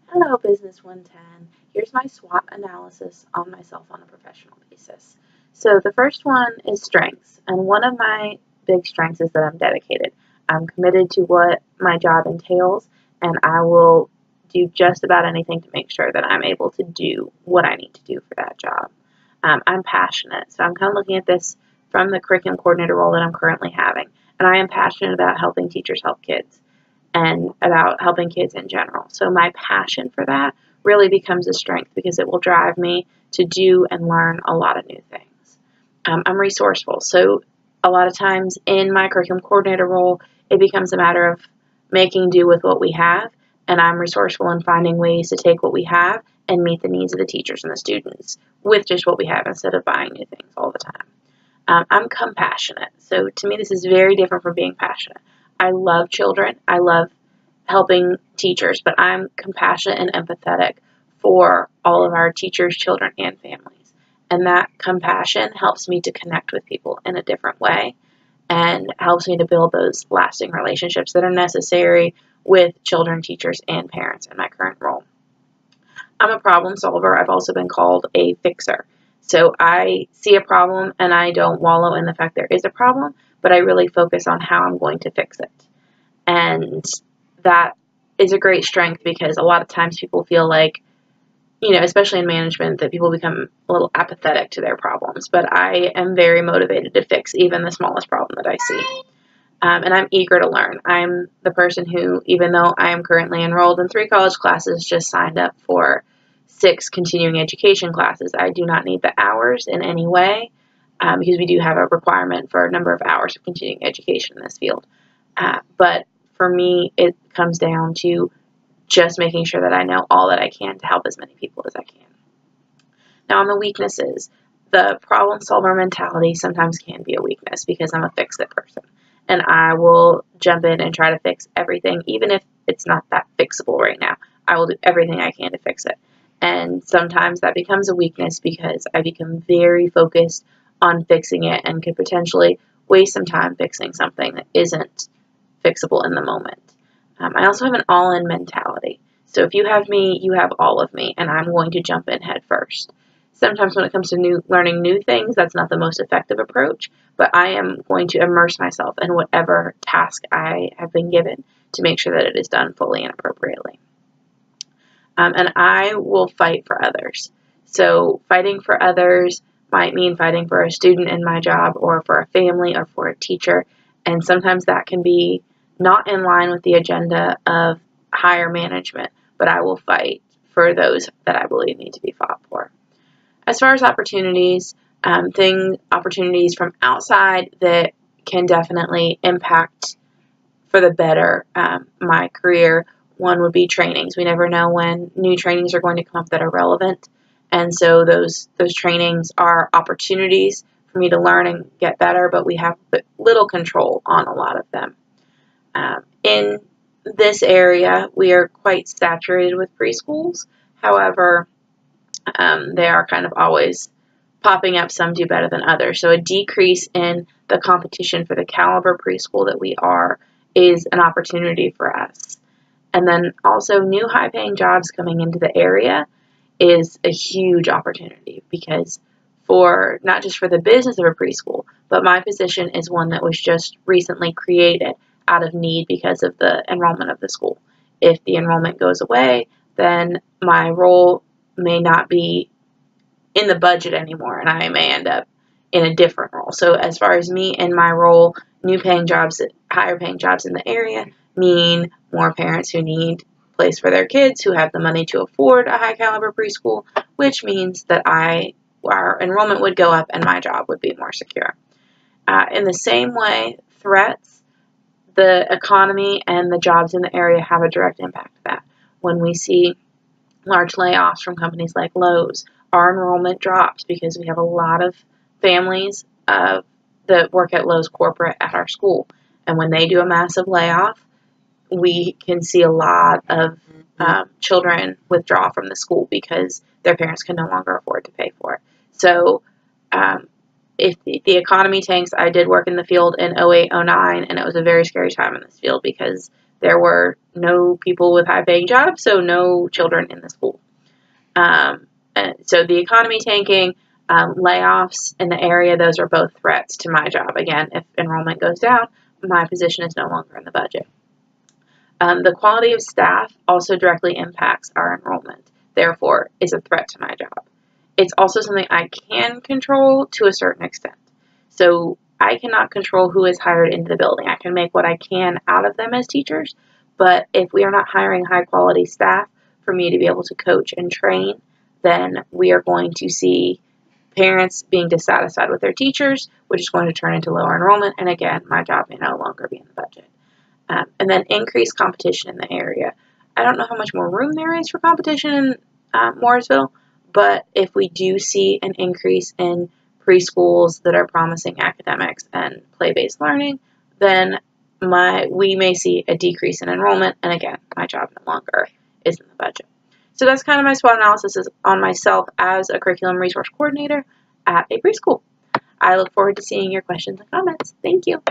Hello, Business 110. Here's my SWOT analysis on myself on a professional basis. So, the first one is strengths, and one of my big strengths is that I'm dedicated. I'm committed to what my job entails, and I will do just about anything to make sure that I'm able to do what I need to do for that job. I'm passionate, so I'm kind of looking at this from the curriculum coordinator role that I'm currently having, and I am passionate about helping teachers help kids and about helping kids in general. So my passion for that really becomes a strength because it will drive me to do and learn a lot of new things. I'm resourceful. So a lot of times in my curriculum coordinator role, it becomes a matter of making do with what we have. And I'm resourceful in finding ways to take what we have and meet the needs of the teachers and the students with just what we have instead of buying new things all the time. I'm compassionate. So to me, this is very different from being passionate. I love children. I love helping teachers, but I'm compassionate and empathetic for all of our teachers, children, and families. And that compassion helps me to connect with people in a different way and helps me to build those lasting relationships that are necessary with children, teachers, and parents in my current role. I'm a problem solver. I've also been called a fixer. So I see a problem and I don't wallow in the fact there is a problem, but I really focus on how I'm going to fix it. And that is a great strength because a lot of times people feel like, especially in management, that people become a little apathetic to their problems. But I am very motivated to fix even the smallest problem that I see. And I'm eager to learn. I'm the person who, even though I am currently enrolled in 3 college classes, just signed up for 6 continuing education classes. I do not need the hours in any way because we do have a requirement for a number of hours of continuing education in this field. But for me, it comes down to just making sure that I know all that I can to help as many people as I can. Now, on the weaknesses, the problem solver mentality sometimes can be a weakness because I'm a fix-it person. And I will jump in and try to fix everything, even if it's not that fixable right now. I will do everything I can to fix it. And sometimes that becomes a weakness because I become very focused on fixing it and could potentially waste some time fixing something that isn't fixable in the moment. I also have an all-in mentality. So if you have me, you have all of me, and I'm going to jump in head first. Sometimes when it comes to learning new things, that's not the most effective approach, but I am going to immerse myself in whatever task I have been given to make sure that it is done fully and appropriately. And I will fight for others. So fighting for others might mean fighting for a student in my job or for a family or for a teacher, and sometimes that can be not in line with the agenda of higher management, but I will fight for those that I believe need to be fought for. As far as opportunities, opportunities from outside that can definitely impact for the better my career. One would be trainings. We never know when new trainings are going to come up that are relevant, and so those trainings are opportunities for me to learn and get better, but we have little control on a lot of them. In this area, we are quite saturated with preschools. However, they are kind of always popping up. Some do better than others. So a decrease in the competition for the caliber preschool that we are is an opportunity for us. And then also new high-paying jobs coming into the area is a huge opportunity because for not just for the business of a preschool, but my position is one that was just recently created out of need because of the enrollment of the school. If the enrollment goes away, then my role may not be in the budget anymore and I may end up in a different role. So as far as me and my role, new paying jobs, higher paying jobs in the area mean more parents who need a place for their kids, who have the money to afford a high caliber preschool, which means that our enrollment would go up and my job would be more secure. In the same way, threats, the economy and the jobs in the area have a direct impact to that. When we see large layoffs from companies like Lowe's, our enrollment drops because we have a lot of families that work at Lowe's corporate at our school. And when they do a massive layoff, we can see a lot of children withdraw from the school because their parents can no longer afford to pay for it. So if the economy tanks, I did work in the field in 08, 09, and it was a very scary time in this field because there were no people with high-paying jobs, so no children in the school. And so the economy tanking, layoffs in the area, those are both threats to my job. Again, if enrollment goes down, my position is no longer in the budget. The quality of staff also directly impacts our enrollment, therefore is a threat to my job. It's also something I can control to a certain extent. So I cannot control who is hired into the building. I can make what I can out of them as teachers, but if we are not hiring high quality staff for me to be able to coach and train, then we are going to see parents being dissatisfied with their teachers, which is going to turn into lower enrollment, and again, my job may no longer be in the budget. And then increased competition in the area. I don't know how much more room there is for competition in Mooresville, but if we do see an increase in preschools that are promising academics and play-based learning, then we may see a decrease in enrollment, and again, my job no longer is in the budget. So that's kind of my SWOT analysis on myself as a curriculum resource coordinator at a preschool. I look forward to seeing your questions and comments. Thank you.